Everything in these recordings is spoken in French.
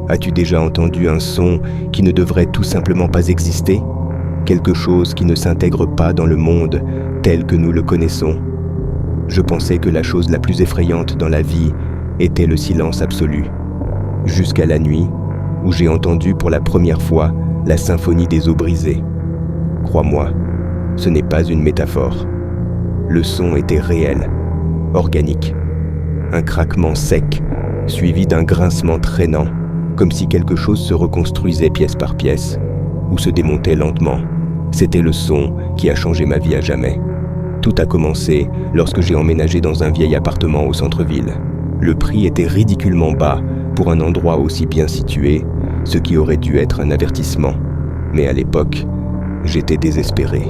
As-tu déjà entendu un son qui ne devrait tout simplement pas exister? Quelque chose qui ne s'intègre pas dans le monde tel que nous le connaissons. Je pensais que la chose la plus effrayante dans la vie était le silence absolu. Jusqu'à la nuit, où j'ai entendu pour la première fois la symphonie des eaux brisées. Crois-moi, ce n'est pas une métaphore. Le son était réel, organique. Un craquement sec, suivi d'un grincement traînant, comme si quelque chose se reconstruisait pièce par pièce, ou se démontait lentement. C'était le son qui a changé ma vie à jamais. Tout a commencé lorsque j'ai emménagé dans un vieil appartement au centre-ville. Le prix était ridiculement bas pour un endroit aussi bien situé, ce qui aurait dû être un avertissement. Mais à l'époque, j'étais désespéré.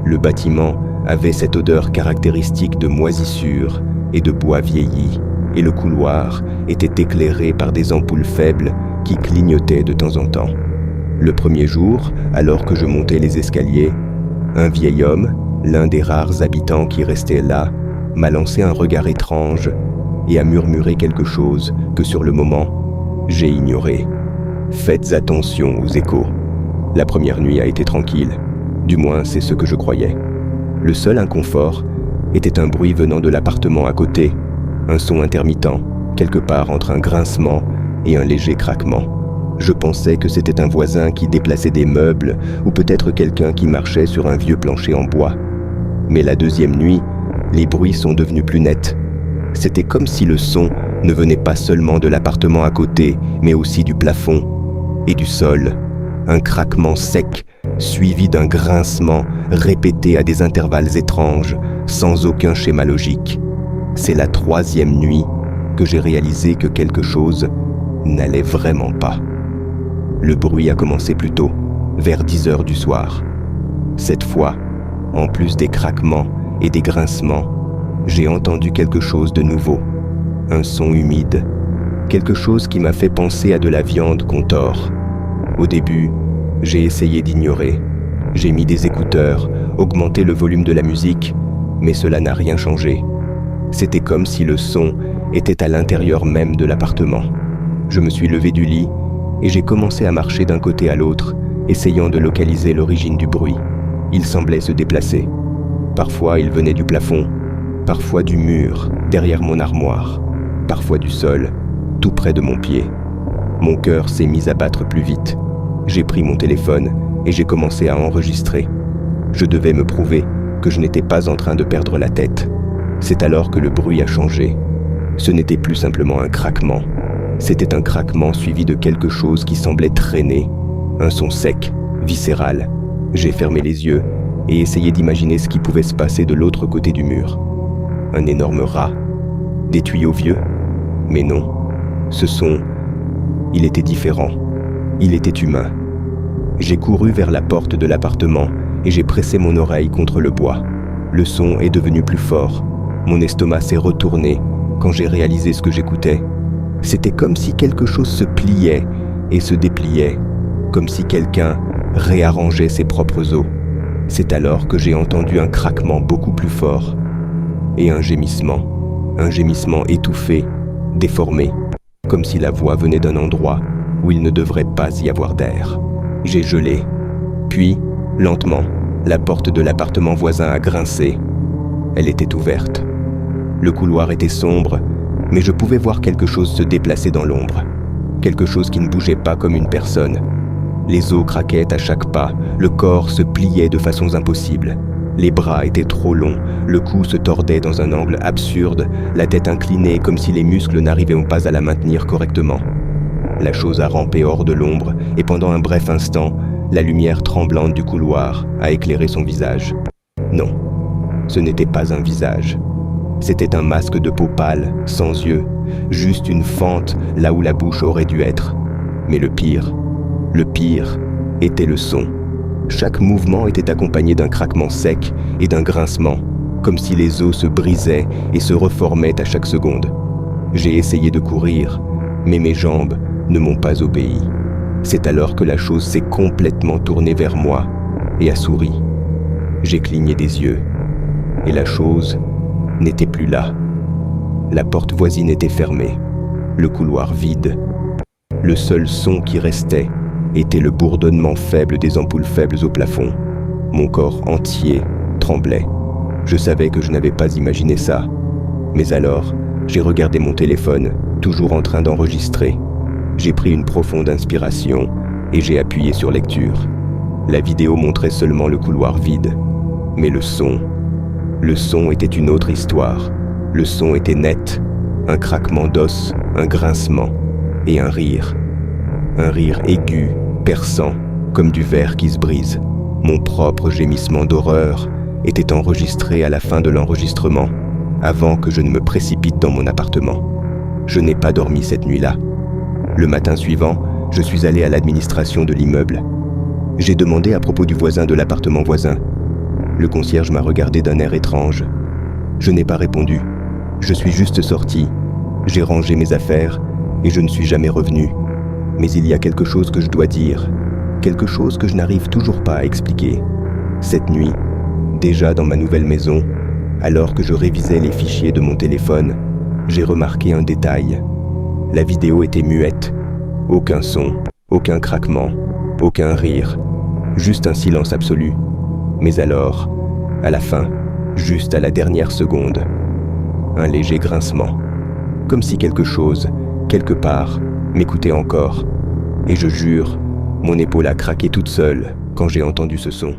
Le bâtiment avait cette odeur caractéristique de moisissure et de bois vieilli, et le couloir était éclairé par des ampoules faibles qui clignotaient de temps en temps. Le premier jour, alors que je montais les escaliers, un vieil homme, l'un des rares habitants qui restaient là, m'a lancé un regard étrange et a murmuré quelque chose que sur le moment, j'ai ignoré. Faites attention aux échos. La première nuit a été tranquille, du moins c'est ce que je croyais. Le seul inconfort était un bruit venant de l'appartement à côté, un son intermittent, quelque part entre un grincement et un léger craquement. Je pensais que c'était un voisin qui déplaçait des meubles ou peut-être quelqu'un qui marchait sur un vieux plancher en bois. Mais la deuxième nuit, les bruits sont devenus plus nets. C'était comme si le son ne venait pas seulement de l'appartement à côté, mais aussi du plafond et du sol. Un craquement sec, suivi d'un grincement répété à des intervalles étranges, sans aucun schéma logique. C'est la troisième nuit que j'ai réalisé que quelque chose n'allait vraiment pas. Le bruit a commencé plus tôt, vers 10 heures du soir. Cette fois, en plus des craquements et des grincements, j'ai entendu quelque chose de nouveau. Un son humide, quelque chose qui m'a fait penser à de la viande qu'on tord. Au début, j'ai essayé d'ignorer. J'ai mis des écouteurs, augmenté le volume de la musique, mais cela n'a rien changé. C'était comme si le son était à l'intérieur même de l'appartement. Je me suis levé du lit et j'ai commencé à marcher d'un côté à l'autre, essayant de localiser l'origine du bruit. Il semblait se déplacer. Parfois, il venait du plafond, parfois du mur, derrière mon armoire, parfois du sol, tout près de mon pied. Mon cœur s'est mis à battre plus vite. J'ai pris mon téléphone et j'ai commencé à enregistrer. Je devais me prouver que je n'étais pas en train de perdre la tête. C'est alors que le bruit a changé. Ce n'était plus simplement un craquement. C'était un craquement suivi de quelque chose qui semblait traîner. Un son sec, viscéral. J'ai fermé les yeux et essayé d'imaginer ce qui pouvait se passer de l'autre côté du mur. Un énorme rat. Des tuyaux vieux. Mais non. Ce son, il était différent. Il était humain. J'ai couru vers la porte de l'appartement et j'ai pressé mon oreille contre le bois. Le son est devenu plus fort. Mon estomac s'est retourné quand j'ai réalisé ce que j'écoutais. C'était comme si quelque chose se pliait et se dépliait, comme si quelqu'un réarrangeait ses propres os. C'est alors que j'ai entendu un craquement beaucoup plus fort et un gémissement étouffé, déformé, comme si la voix venait d'un endroit où il ne devrait pas y avoir d'air. J'ai gelé, puis, lentement, la porte de l'appartement voisin a grincé. Elle était ouverte. Le couloir était sombre, mais je pouvais voir quelque chose se déplacer dans l'ombre. Quelque chose qui ne bougeait pas comme une personne. Les os craquaient à chaque pas, le corps se pliait de façons impossibles. Les bras étaient trop longs, le cou se tordait dans un angle absurde, la tête inclinée comme si les muscles n'arrivaient pas à la maintenir correctement. La chose a rampé hors de l'ombre et pendant un bref instant, la lumière tremblante du couloir a éclairé son visage. Non, ce n'était pas un visage. C'était un masque de peau pâle, sans yeux, juste une fente là où la bouche aurait dû être. Mais le pire était le son. Chaque mouvement était accompagné d'un craquement sec et d'un grincement, comme si les os se brisaient et se reformaient à chaque seconde. J'ai essayé de courir, mais mes jambes ne m'ont pas obéi. C'est alors que la chose s'est complètement tournée vers moi et a souri. J'ai cligné des yeux, et la chose n'était plus là. La porte voisine était fermée, le couloir vide. Le seul son qui restait était le bourdonnement faible des ampoules faibles au plafond. Mon corps entier tremblait. Je savais que je n'avais pas imaginé ça. Mais alors, j'ai regardé mon téléphone, toujours en train d'enregistrer. J'ai pris une profonde inspiration et j'ai appuyé sur lecture. La vidéo montrait seulement le couloir vide. Mais le son était une autre histoire. Le son était net, un craquement d'os, un grincement et un rire. Un rire aigu, perçant, comme du verre qui se brise. Mon propre gémissement d'horreur était enregistré à la fin de l'enregistrement, avant que je ne me précipite dans mon appartement. Je n'ai pas dormi cette nuit-là. Le matin suivant, je suis allé à l'administration de l'immeuble. J'ai demandé à propos du voisin de l'appartement voisin. Le concierge m'a regardé d'un air étrange. Je n'ai pas répondu. Je suis juste sorti. J'ai rangé mes affaires et je ne suis jamais revenu. Mais il y a quelque chose que je dois dire. Quelque chose que je n'arrive toujours pas à expliquer. Cette nuit, déjà dans ma nouvelle maison, alors que je révisais les fichiers de mon téléphone, j'ai remarqué un détail. La vidéo était muette. Aucun son, aucun craquement, aucun rire. Juste un silence absolu. Mais alors, à la fin, juste à la dernière seconde, un léger grincement. Comme si quelque chose, quelque part, m'écoutait encore. Et je jure, mon épaule a craqué toute seule quand j'ai entendu ce son.